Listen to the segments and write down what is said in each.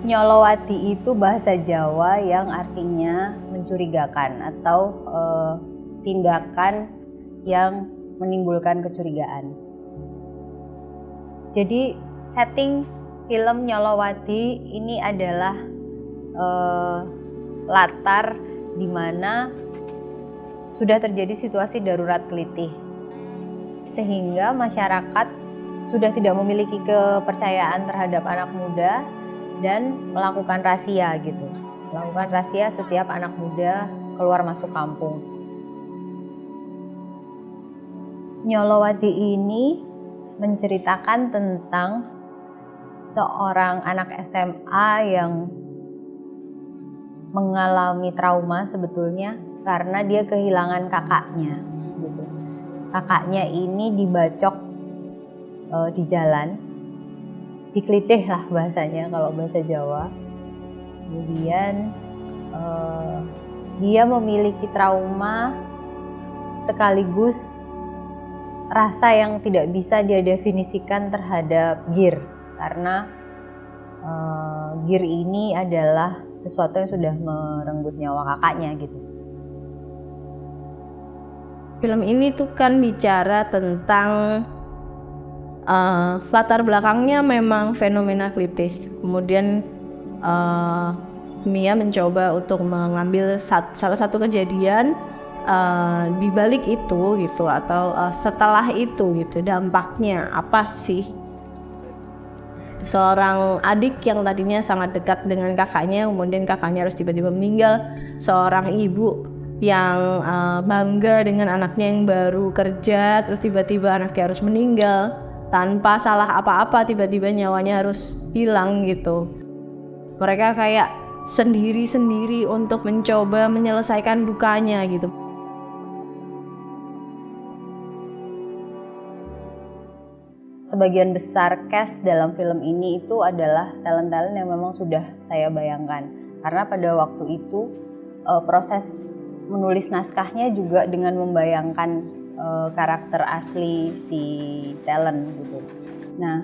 Nyolowati itu bahasa Jawa yang artinya mencurigakan atau tindakan yang menimbulkan kecurigaan. Jadi setting film Nyolowati ini adalah latar di mana sudah terjadi situasi darurat kelitih, sehingga masyarakat sudah tidak memiliki kepercayaan terhadap anak muda dan melakukan razia gitu. Melakukan razia setiap anak muda keluar masuk kampung. Nyolowati ini menceritakan tentang seorang anak SMA yang mengalami trauma sebetulnya karena dia kehilangan kakaknya gitu. Kakaknya ini dibacok di jalan, dikelitih lah bahasanya kalau bahasa Jawa. Kemudian dia memiliki trauma sekaligus rasa yang tidak bisa dia definisikan terhadap Gir, karena Gir ini adalah sesuatu yang sudah merenggut nyawa kakaknya gitu. Film ini tuh kan bicara tentang latar belakangnya memang fenomena kelitih. Kemudian Mia mencoba untuk mengambil salah satu kejadian di balik itu gitu, atau setelah itu gitu, dampaknya apa sih. Seorang adik yang tadinya sangat dekat dengan kakaknya, kemudian kakaknya harus tiba-tiba meninggal. Seorang ibu yang bangga dengan anaknya yang baru kerja, terus tiba-tiba anaknya harus meninggal tanpa salah apa-apa, tiba-tiba nyawanya harus hilang gitu. Mereka kayak sendiri-sendiri untuk mencoba menyelesaikan dukanya gitu. Sebagian besar cast dalam film ini itu adalah talent-talent yang memang sudah saya bayangkan. Karena pada waktu itu proses menulis naskahnya juga dengan membayangkan karakter asli si talent gitu. Nah,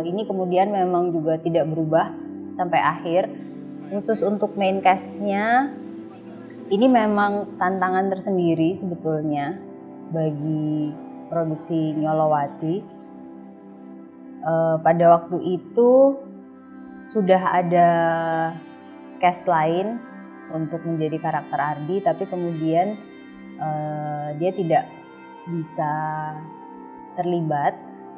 ini kemudian memang juga tidak berubah sampai akhir. Khusus untuk main cast-nya, ini memang tantangan tersendiri sebetulnya bagi produksi Nyolowati. Pada waktu itu sudah ada cast lain untuk menjadi karakter Ardi, tapi kemudian dia tidak bisa terlibat,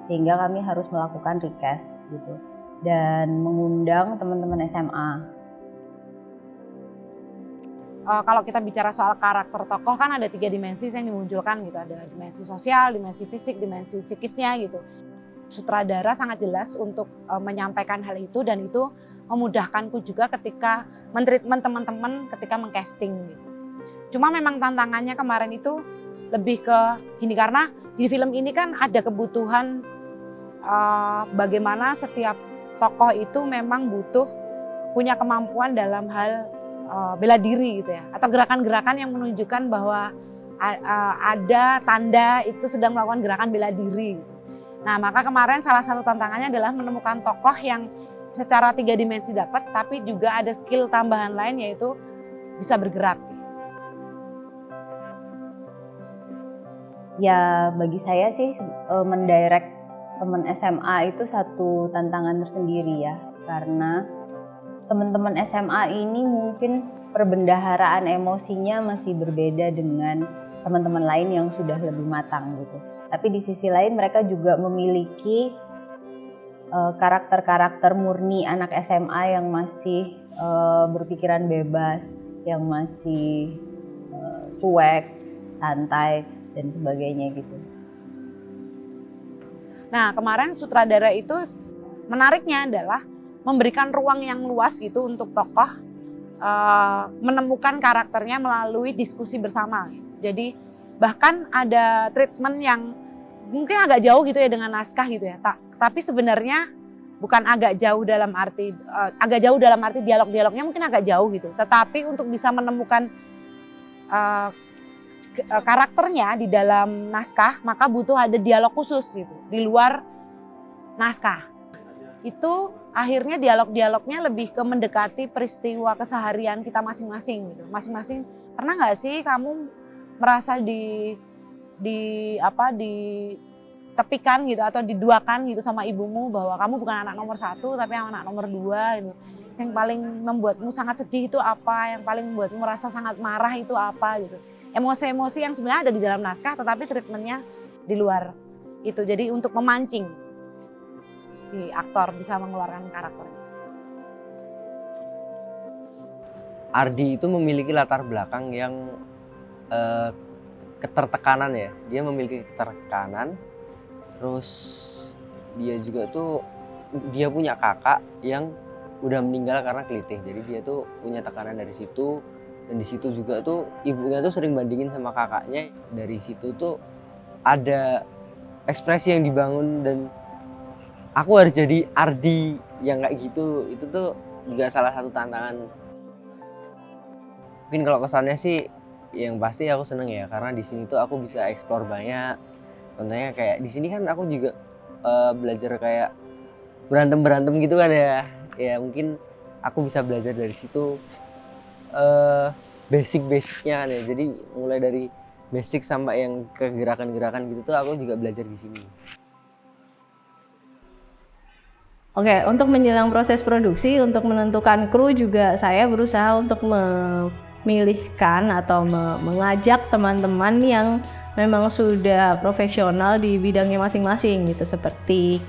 sehingga kami harus melakukan recast gitu dan mengundang teman-teman SMA. Kalau kita bicara soal karakter tokoh kan ada 3 dimensi yang dimunculkan gitu, ada dimensi sosial, dimensi fisik, dimensi psikisnya gitu. Sutradara sangat jelas untuk menyampaikan hal itu, dan itu memudahkanku juga ketika mentreatment teman-teman ketika mengcasting gitu. Cuma memang tantangannya kemarin itu lebih ke gini, karena di film ini kan ada kebutuhan bagaimana setiap tokoh itu memang butuh punya kemampuan dalam hal bela diri gitu ya, atau gerakan-gerakan yang menunjukkan bahwa ada tanda itu sedang melakukan gerakan bela diri. Nah, maka kemarin salah satu tantangannya adalah menemukan tokoh yang secara 3 dimensi dapat, tapi juga ada skill tambahan lain yaitu bisa bergerak. Ya bagi saya sih mendirect teman SMA itu satu tantangan tersendiri ya, karena teman-teman SMA ini mungkin perbendaharaan emosinya masih berbeda dengan teman-teman lain yang sudah lebih matang gitu. Tapi di sisi lain mereka juga memiliki karakter-karakter murni anak SMA yang masih berpikiran bebas, yang masih cuek, santai dan sebagainya gitu. Nah, kemarin sutradara itu menariknya adalah memberikan ruang yang luas gitu untuk tokoh menemukan karakternya melalui diskusi bersama. Jadi bahkan ada treatment yang mungkin agak jauh gitu ya dengan naskah gitu ya. Tapi sebenarnya bukan agak jauh dalam arti dialog-dialognya mungkin agak jauh gitu. Tetapi untuk bisa menemukan karakternya di dalam naskah, maka butuh ada dialog khusus gitu di luar naskah. Itu akhirnya dialog-dialognya lebih ke mendekati peristiwa keseharian kita masing-masing gitu. Masing-masing pernah nggak sih kamu merasa ditepikan gitu atau diduakan gitu sama ibumu bahwa kamu bukan anak nomor 1 tapi anak nomor 2 gitu. Yang paling membuatmu sangat sedih itu apa? Yang paling membuatmu merasa sangat marah itu apa gitu. Emosi-emosi yang sebenarnya ada di dalam naskah tetapi treatmentnya di luar itu. Jadi untuk memancing si aktor bisa mengeluarkan karakternya. Ardi itu memiliki latar belakang yang ketertekanan ya. Dia memiliki ketertekanan, terus dia juga tuh dia punya kakak yang udah meninggal karena kelitih. Jadi dia tuh punya tekanan dari situ. Dan di situ juga tuh ibunya tuh sering bandingin sama kakaknya. Dari situ tuh ada ekspresi yang dibangun dan aku harus jadi Ardi yang kayak gitu. Itu tuh juga salah satu tantangan. Mungkin kalau kesannya sih yang pasti aku seneng ya karena di sini tuh aku bisa explore banyak. Contohnya kayak di sini kan aku juga belajar kayak berantem gitu kan ya. Ya mungkin aku bisa belajar dari situ. Basic-basicnya ya. Jadi mulai dari basic sampai yang ke gerakan-gerakan gitu tuh aku juga belajar di sini. Oke, untuk menjelang proses produksi, untuk menentukan kru juga saya berusaha untuk memilihkan atau mengajak teman-teman yang memang sudah profesional di bidangnya masing-masing gitu, seperti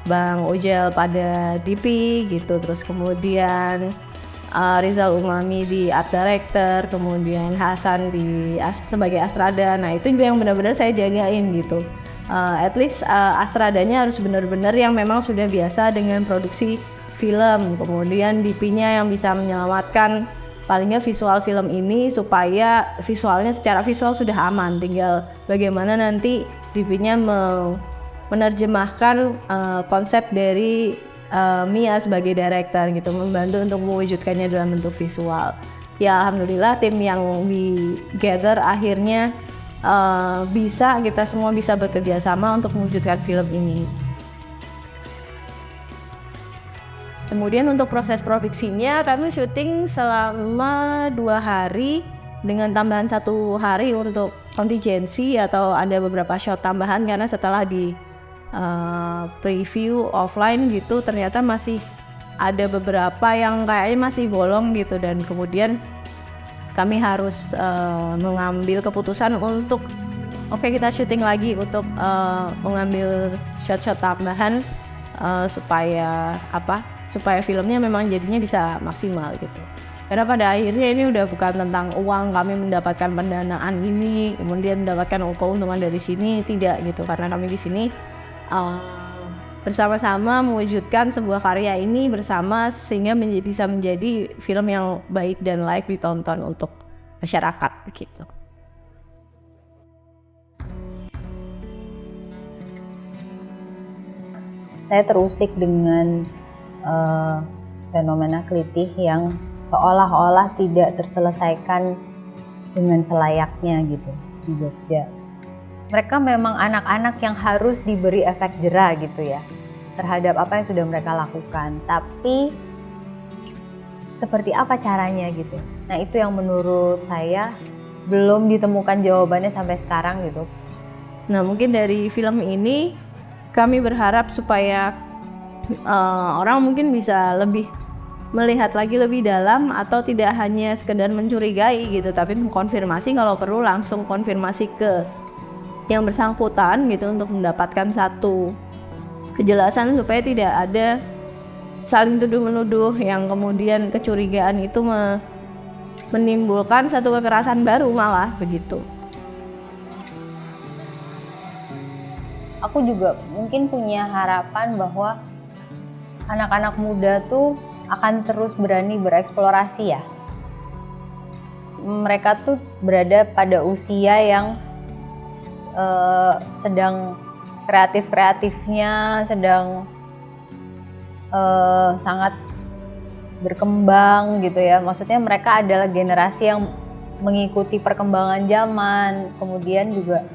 Bang Ojel pada DP gitu, terus kemudian Rizal Umami di art director, kemudian Hasan sebagai Astrada. Nah itu juga yang benar-benar saya jagain gitu. At least Astradanya harus benar-benar yang memang sudah biasa dengan produksi film, kemudian DP-nya yang bisa menyelamatkan palingnya visual film ini supaya visualnya secara visual sudah aman. Tinggal bagaimana nanti DP-nya menerjemahkan konsep dari Mia sebagai director gitu, membantu untuk mewujudkannya dalam bentuk visual. Ya alhamdulillah tim yang we gather akhirnya kita semua bisa bekerja sama untuk mewujudkan film ini. Kemudian untuk proses produksinya kami syuting selama 2 hari dengan tambahan 1 hari untuk kontingensi atau ada beberapa shot tambahan karena setelah di preview offline gitu ternyata masih ada beberapa yang kayaknya masih bolong gitu dan kemudian kami harus mengambil keputusan untuk kita syuting lagi untuk mengambil shot-shot tambahan supaya filmnya memang jadinya bisa maksimal gitu. Karena pada akhirnya ini udah bukan tentang uang, kami mendapatkan pendanaan ini kemudian mendapatkan keuntungan dari sini, tidak gitu, karena kami di sini bersama-sama mewujudkan sebuah karya ini bersama sehingga bisa menjadi film yang baik dan layak ditonton untuk masyarakat begitu. Saya terusik dengan fenomena kelitih yang seolah-olah tidak terselesaikan dengan selayaknya gitu di Jogja. Mereka memang anak-anak yang harus diberi efek jera gitu ya. terhadap apa yang sudah mereka lakukan. Tapi seperti apa caranya gitu. Nah itu yang menurut saya belum ditemukan jawabannya sampai sekarang gitu. Nah mungkin dari film ini kami berharap supaya orang mungkin bisa lebih melihat lagi lebih dalam atau tidak hanya sekedar mencurigai gitu, tapi mengkonfirmasi, kalau perlu langsung konfirmasi ke yang bersangkutan gitu untuk mendapatkan satu kejelasan supaya tidak ada saling tuduh-menuduh yang kemudian kecurigaan itu menimbulkan satu kekerasan baru malah begitu. Aku juga mungkin punya harapan bahwa anak-anak muda tuh akan terus berani bereksplorasi ya. Mereka tuh berada pada usia yang sedang kreatif-kreatifnya, sedang sangat berkembang gitu ya. Maksudnya mereka adalah generasi yang mengikuti perkembangan zaman, kemudian juga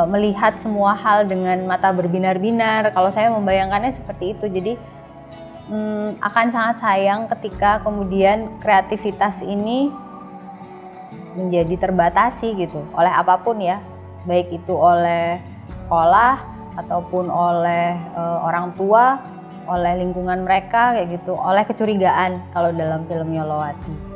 melihat semua hal dengan mata berbinar-binar. Kalau saya membayangkannya seperti itu. Jadi akan sangat sayang ketika kemudian kreativitas ini menjadi terbatasi gitu oleh apapun ya, baik itu oleh sekolah ataupun oleh orang tua, oleh lingkungan mereka kayak gitu, oleh kecurigaan kalau dalam film Yolowati.